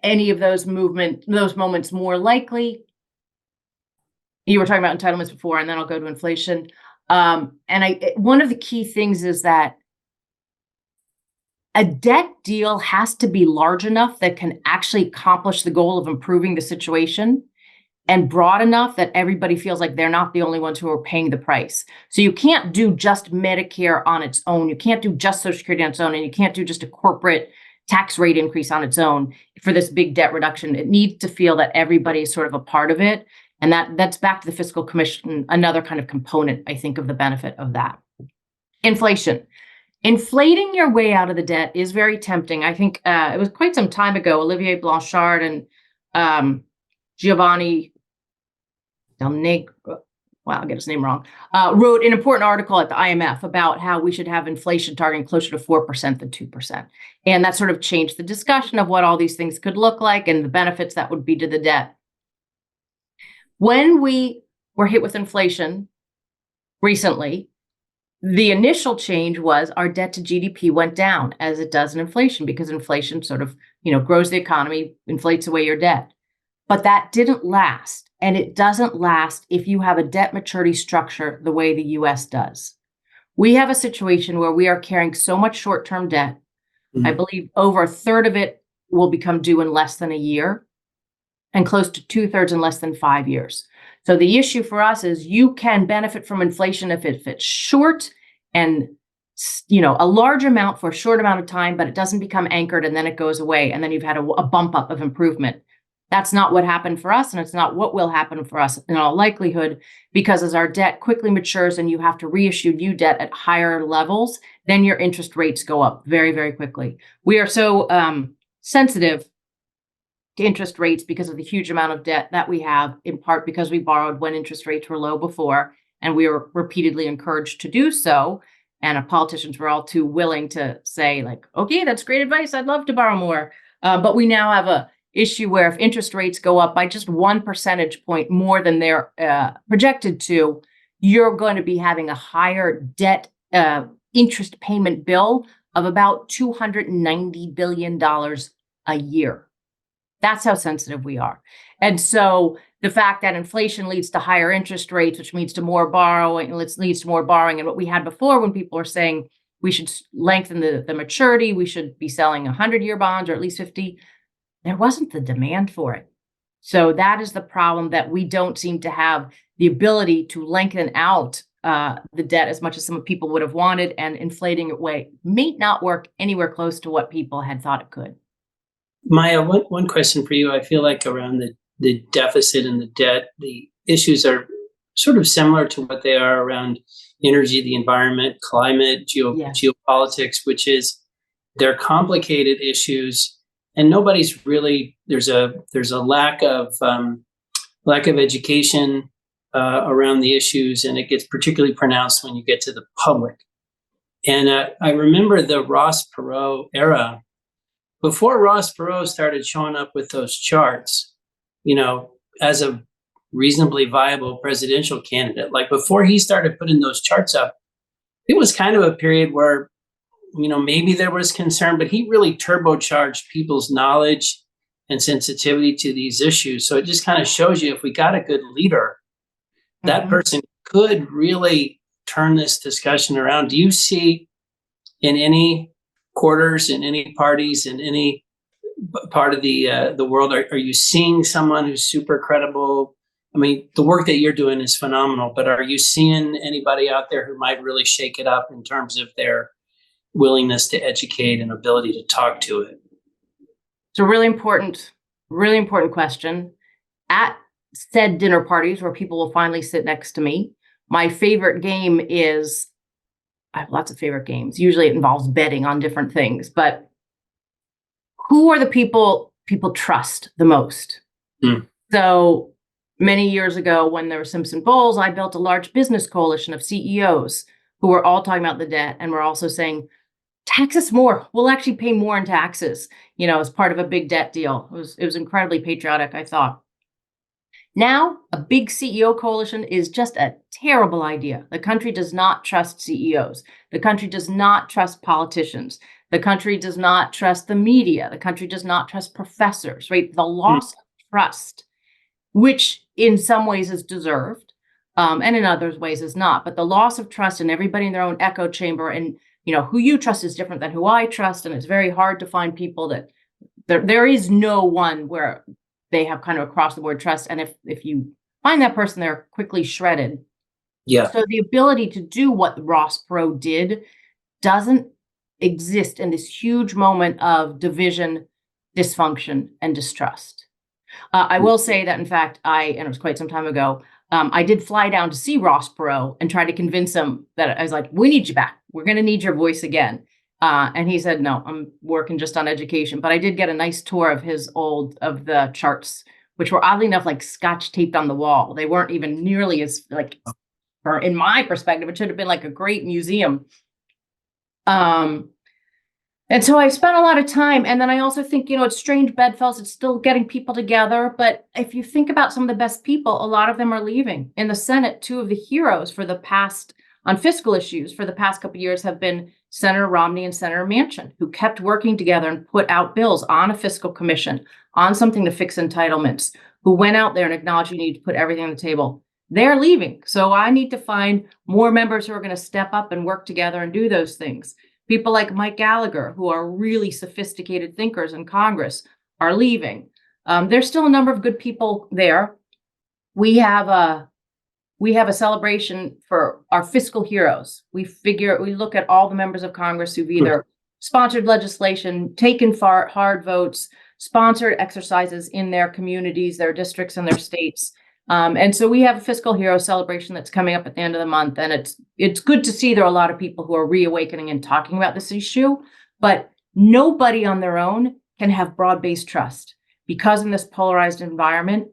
any of those moments more likely? You were talking about entitlements before, and then I'll go to inflation. One of the key things is that a debt deal has to be large enough that can actually accomplish the goal of improving the situation, and broad enough that everybody feels like they're not the only ones who are paying the price. So you can't do just Medicare on its own. You can't do just Social Security on its own, and you can't do just a corporate tax rate increase on its own for this big debt reduction. It needs to feel that everybody is sort of a part of it. And that's back to the Fiscal Commission, another kind of component, I think, of the benefit of that. Inflation. Inflating your way out of the debt is very tempting. I think it was quite some time ago, Olivier Blanchard and Giovanni I'll get his name wrong, wrote an important article at the IMF about how we should have inflation targeting closer to 4% than 2%. And that sort of changed the discussion of what all these things could look like and the benefits that would be to the debt. When we were hit with inflation recently, the initial change was our debt to GDP went down, as it does in inflation, because inflation sort of, grows the economy, inflates away your debt. But that didn't last. And it doesn't last if you have a debt maturity structure the way the US does. We have a situation where we are carrying so much short-term debt. Mm-hmm. I believe over a third of it will become due in less than a year, and close to 2/3 in less than 5 years. So the issue for us is you can benefit from inflation if it's short and a large amount for a short amount of time, but it doesn't become anchored and then it goes away. And then you've had a bump up of improvement. That's not what happened for us, and it's not what will happen for us in all likelihood, because as our debt quickly matures and you have to reissue new debt at higher levels, then your interest rates go up very, very quickly. We are so sensitive to interest rates because of the huge amount of debt that we have, in part because we borrowed when interest rates were low before, and we were repeatedly encouraged to do so. And politicians were all too willing to say, like, okay, that's great advice. I'd love to borrow more. But we now have a issue where if interest rates go up by just 1 percentage point more than they're projected to, you're going to be having a higher debt interest payment bill of about $290 billion a year. That's how sensitive we are. And so the fact that inflation leads to higher interest rates, which leads to more borrowing, leads to more borrowing. And what we had before, when people were saying we should lengthen the maturity, we should be selling 100-year bonds or at least 50, there wasn't the demand for it. So that is the problem, that we don't seem to have the ability to lengthen out the debt as much as some people would have wanted, and inflating it way may not work anywhere close to what people had thought it could. Maya, one question for you. I feel like around the deficit and the debt, the issues are sort of similar to what they are around energy, the environment, climate, geopolitics, which is they're complicated issues. And nobody's really, there's a lack of education around the issues, and it gets particularly pronounced when you get to the public. And I remember the Ross Perot era. Before Ross Perot started showing up with those charts, as a reasonably viable presidential candidate, like before he started putting those charts up, it was kind of a period where maybe there was concern, but he really turbocharged people's knowledge and sensitivity to these issues. So it just kind of shows you, if we got a good leader, that person could really turn this discussion around. Do you see in any quarters, in any parties, in any part of the world, are you seeing someone who's super credible? I mean, the work that you're doing is phenomenal, but are you seeing anybody out there who might really shake it up in terms of their willingness to educate and ability to talk to it? It's a really important question. At said dinner parties where people will finally sit next to me. My favorite game is, I have lots of favorite games. Usually it involves betting on different things, but who are the people trust the most? So many years ago, when there were Simpson Bowls, I built a large business coalition of CEOs who were all talking about the debt, and were also saying, tax us more. We'll actually pay more in taxes, as part of a big debt deal. It was incredibly patriotic, I thought. Now, a big CEO coalition is just a terrible idea. The country does not trust CEOs. The country does not trust politicians. The country does not trust the media. The country does not trust professors, right? The loss of trust, which in some ways is deserved, and in other ways is not. But the loss of trust in everybody in their own echo chamber, and who you trust is different than who I trust. And it's very hard to find people that there is no one where they have kind of across the board trust. And if you find that person, they're quickly shredded. Yeah. So the ability to do what Ross Perot did doesn't exist in this huge moment of division, dysfunction, and distrust. I will say that, in fact, and it was quite some time ago, I did fly down to see Ross Perot and try to convince him that I was like, we need you back. We're going to need your voice again. And he said, no, I'm working just on education. But I did get a nice tour of of the charts, which were oddly enough like scotch taped on the wall. They weren't even nearly as or in my perspective, it should have been like a great museum. And so I spent a lot of time. And then I also think, it's strange bedfellows. It's still getting people together. But if you think about some of the best people, a lot of them are leaving. In the Senate, two of the heroes on fiscal issues for the past couple of years have been Senator Romney and Senator Manchin, who kept working together and put out bills on a fiscal commission, on something to fix entitlements, who went out there and acknowledged you need to put everything on the table. They're leaving. So I need to find more members who are going to step up and work together and do those things. People like Mike Gallagher, who are really sophisticated thinkers in Congress, are leaving. There's still a number of good people there. We have a celebration for our fiscal heroes. We look at all the members of Congress who've either sponsored legislation, taken hard votes, sponsored exercises in their communities, their districts, and their states. And so we have a fiscal hero celebration that's coming up at the end of the month. And it's good to see there are a lot of people who are reawakening and talking about this issue, but nobody on their own can have broad-based trust, because in this polarized environment,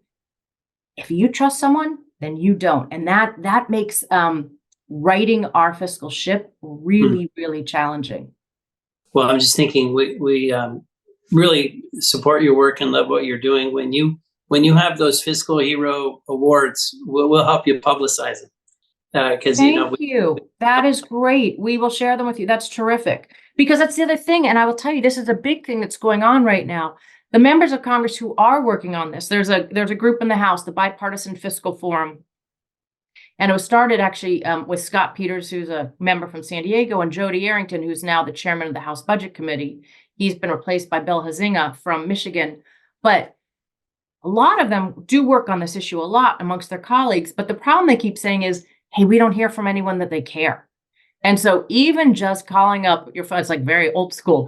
if you trust someone, then you don't. And that makes righting our fiscal ship really, really challenging. Well, I'm just thinking we really support your work and love what you're doing. When you have those fiscal hero awards, we'll help you publicize them. Because Thank you. That is great. We will share them with you. That's terrific. Because that's the other thing. And I will tell you, this is a big thing that's going on right now. The members of Congress who are working on this, there's a group in the House, the Bipartisan Fiscal Forum. And it was started actually with Scott Peters, who's a member from San Diego, and Jody Arrington, who's now the chairman of the House Budget Committee. He's been replaced by Bill Huizenga from Michigan. But a lot of them do work on this issue a lot amongst their colleagues. But the problem they keep saying is, hey, we don't hear from anyone that they care. And so even just calling up your phone, it's like very old school,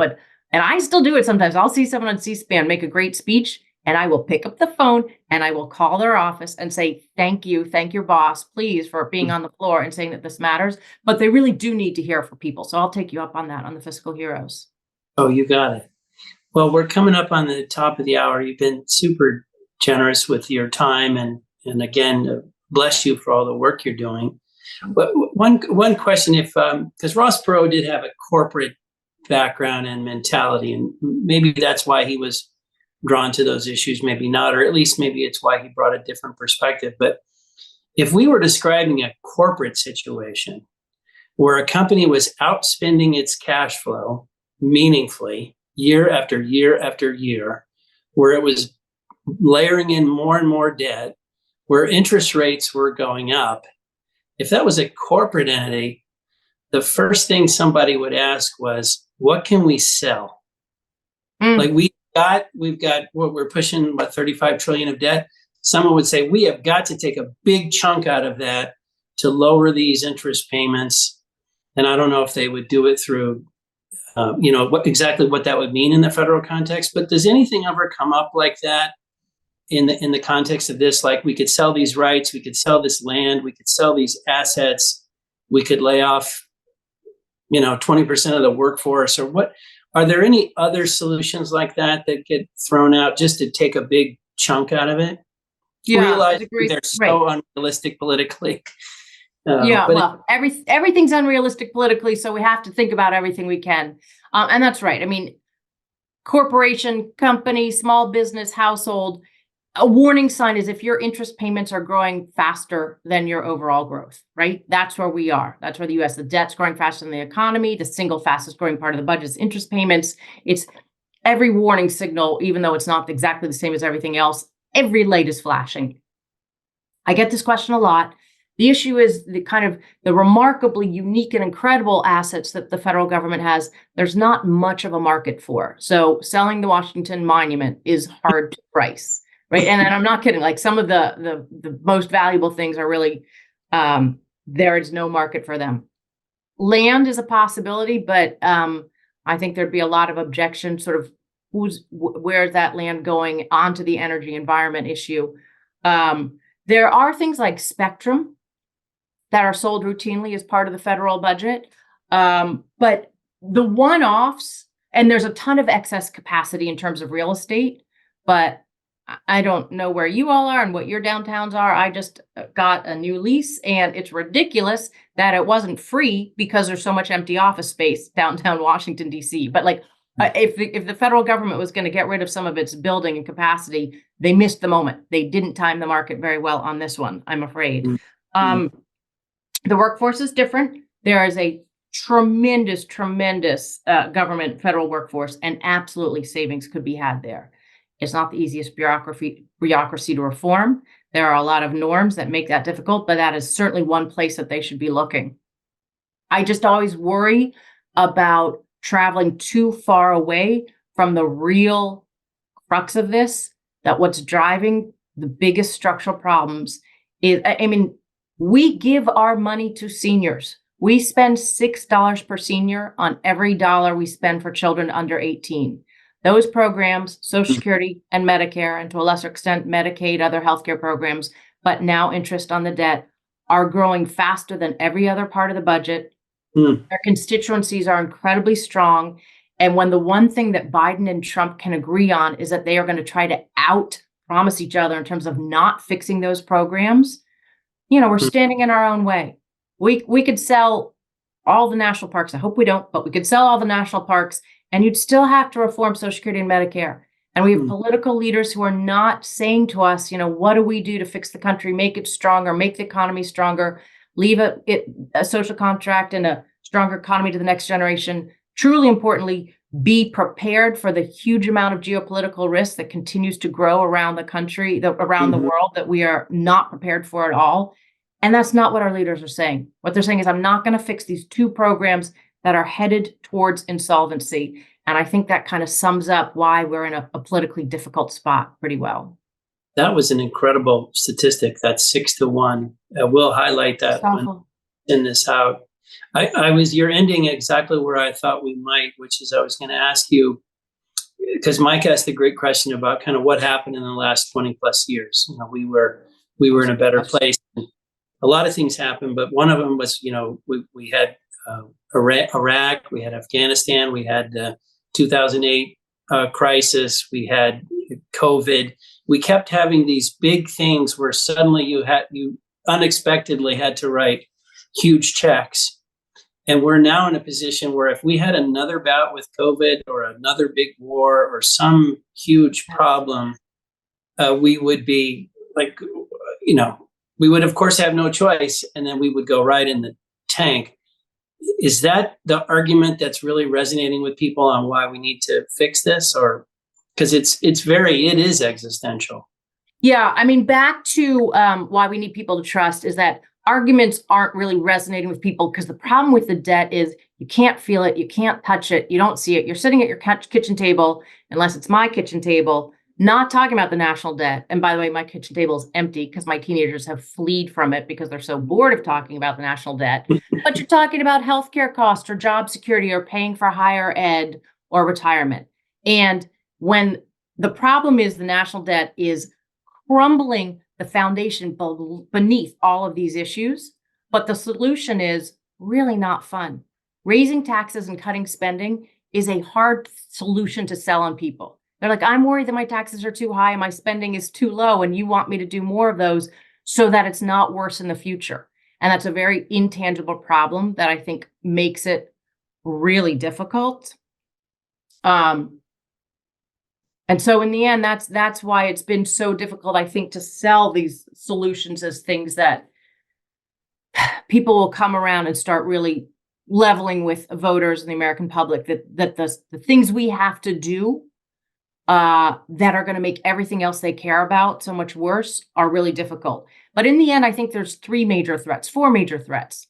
and I still do it sometimes. I'll see someone on C-SPAN make a great speech, and I will pick up the phone and I will call their office and say, thank your boss, please, for being on the floor and saying that this matters. But they really do need to hear from people. So I'll take you up on that, on the fiscal heroes. Oh, you got it. Well, we're coming up on the top of the hour. You've been super generous with your time, and again, bless you for all the work you're doing. But one question, because Ross Perot did have a corporate background and mentality, and maybe that's why he was drawn to those issues, maybe not, or at least maybe it's why he brought a different perspective. But if we were describing a corporate situation where a company was outspending its cash flow meaningfully year after year after year, where it was layering in more and more debt, where interest rates were going up, if that was a corporate entity, the first thing somebody would ask was, what can we sell? Like we've got what we're pushing, 35 trillion of debt. Someone would say, we have got to take a big chunk out of that to lower these interest payments. And I don't know if they would do it through, what that would mean in the federal context. But does anything ever come up like that in the context of this, like we could sell these rights, we could sell this land, we could sell these assets, we could lay off, 20% of the workforce, or what? Are there any other solutions like that get thrown out just to take a big chunk out of it? Yeah, Realize agree. they're so unrealistic politically. Well, everything's unrealistic politically, so we have to think about everything we can. And that's right. I mean, corporation, company, small business, household, a warning sign is if your interest payments are growing faster than your overall growth, right? That's where we are. That's where the US, the debt's growing faster than the economy. The single fastest growing part of the budget is interest payments. It's every warning signal, even though it's not exactly the same as everything else, every light is flashing. I get this question a lot. The issue is the remarkably unique and incredible assets that the federal government has. There's not much of a market for. So selling the Washington Monument is hard to price, right? And I'm not kidding. Like some of the most valuable things are really, there is no market for them. Land is a possibility, but I think there'd be a lot of objection, sort of where's that land going onto the energy environment issue. There are things like spectrum that are sold routinely as part of the federal budget. But the one-offs, and there's a ton of excess capacity in terms of real estate, but I don't know where you all are and what your downtowns are. I just got a new lease, and it's ridiculous that it wasn't free because there's so much empty office space downtown Washington, D.C. But if the federal government was going to get rid of some of its building and capacity, they missed the moment. They didn't time the market very well on this one, I'm afraid. The workforce is different. There is a tremendous government federal workforce, and absolutely savings could be had there. It's not the easiest bureaucracy to reform. There are a lot of norms that make that difficult, but that is certainly one place that they should be looking. I just always worry about traveling too far away from the real crux of this, that what's driving the biggest structural problems is, we give our money to seniors. We spend $6 per senior on every dollar we spend for children under 18. Those programs, Social Security and Medicare, and to a lesser extent, Medicaid, other healthcare programs, but now interest on the debt, are growing faster than every other part of the budget. Their constituencies are incredibly strong. And when the one thing that Biden and Trump can agree on is that they are going to try to out-promise each other in terms of not fixing those programs, we're standing in our own way. We could sell all the national parks. I hope we don't, but we could sell all the national parks, and you'd still have to reform Social Security and Medicare. And we have political leaders who are not saying to us, what do we do to fix the country, make it stronger, make the economy stronger, leave a social contract and a stronger economy to the next generation. Truly importantly, be prepared for the huge amount of geopolitical risk that continues to grow around the country, around the world, that we are not prepared for at all. And that's not what our leaders are saying. What they're saying is, I'm not going to fix these two programs that are headed towards insolvency. And I think that kind of sums up why we're in a politically difficult spot pretty well. That was an incredible statistic. That's 6-1. We'll highlight that when send this out. You're ending exactly where I thought we might, which is I was going to ask you, because Mike asked a great question about kind of what happened in the last 20 plus years. We were in a better place. A lot of things happened, but one of them was, we had Iraq, we had Afghanistan, we had the 2008 crisis, we had COVID. We kept having these big things where suddenly you unexpectedly had to write huge checks. And we're now in a position where if we had another bout with COVID or another big war or some huge problem, we would be we would, of course, have no choice, and then we would go right in the tank. Is that the argument that's really resonating with people on why we need to fix this? Or because it is existential. Yeah, back to why we need people to trust is that arguments aren't really resonating with people, because the problem with the debt is you can't feel it, you can't touch it, you don't see it. You're sitting at your kitchen table, unless it's my kitchen table, not talking about the national debt. And by the way, my kitchen table is empty because my teenagers have fled from it because they're so bored of talking about the national debt. But you're talking about healthcare costs or job security or paying for higher ed or retirement. And when the problem is the national debt is crumbling the foundation beneath all of these issues. But the solution is really not fun. Raising taxes and cutting spending is a hard solution to sell on people. They're like, I'm worried that my taxes are too high and my spending is too low, and you want me to do more of those so that it's not worse in the future. And that's a very intangible problem that I think makes it really difficult. And so in the end, that's why it's been so difficult, I think, to sell these solutions as things that people will come around and start really leveling with voters and the American public, that the things we have to do that are going to make everything else they care about so much worse are really difficult. But in the end, I think there's four major threats.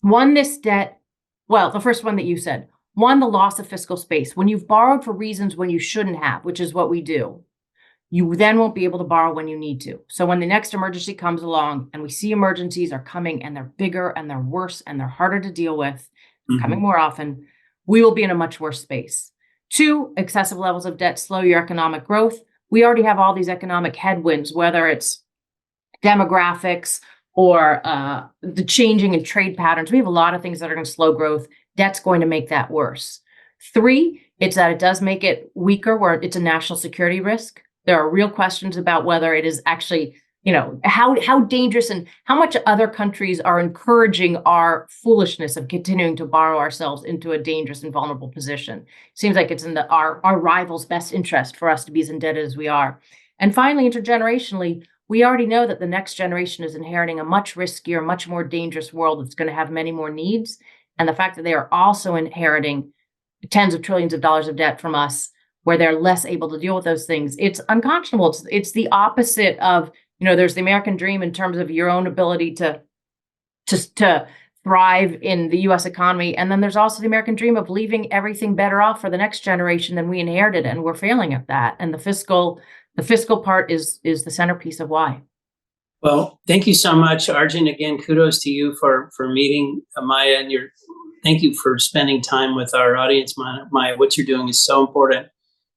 One, this debt. Well, the first one that you said. One, the loss of fiscal space. When you've borrowed for reasons when you shouldn't have, which is what we do, you then won't be able to borrow when you need to. So when the next emergency comes along, and we see emergencies are coming and they're bigger and they're worse and they're harder to deal with, coming more often, we will be in a much worse space. Two, excessive levels of debt slow your economic growth. We already have all these economic headwinds, whether it's demographics or the changing in trade patterns. We have a lot of things that are going to slow growth. Debt's going to make that worse. Three, it's that it does make it weaker, where it's a national security risk. There are real questions about whether it is actually, how dangerous and how much other countries are encouraging our foolishness of continuing to borrow ourselves into a dangerous and vulnerable position. Seems like it's in our rivals' best interest for us to be as indebted as we are. And finally, intergenerationally, we already know that the next generation is inheriting a much riskier, much more dangerous world that's going to have many more needs. And the fact that they are also inheriting tens of trillions of dollars of debt from us, where they're less able to deal with those things, it's unconscionable. It's the opposite of, there's the American dream in terms of your own ability to thrive in the US economy. And then there's also the American dream of leaving everything better off for the next generation than we inherited. And we're failing at that. And the fiscal part is the centerpiece of why. Well, thank you so much, Arjun. Again, kudos to you for meeting Maya, and thank you for spending time with our audience, Maya. What you're doing is so important.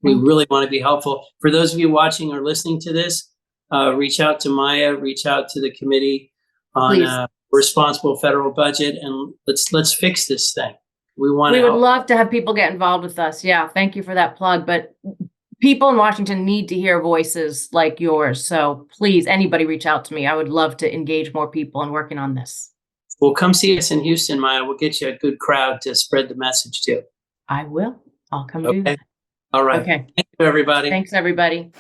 We really want to be helpful. For those of you watching or listening to this, reach out to Maya, reach out to the committee on a responsible federal budget, and let's fix this thing. We would love to have people get involved with us. Yeah, thank you for that plug. But people in Washington need to hear voices like yours. So please, anybody reach out to me. I would love to engage more people in working on this. Well, come see us in Houston, Maya. We'll get you a good crowd to spread the message to. I will. I'll come do that. All right. Okay. Thank you, everybody. Thanks, everybody.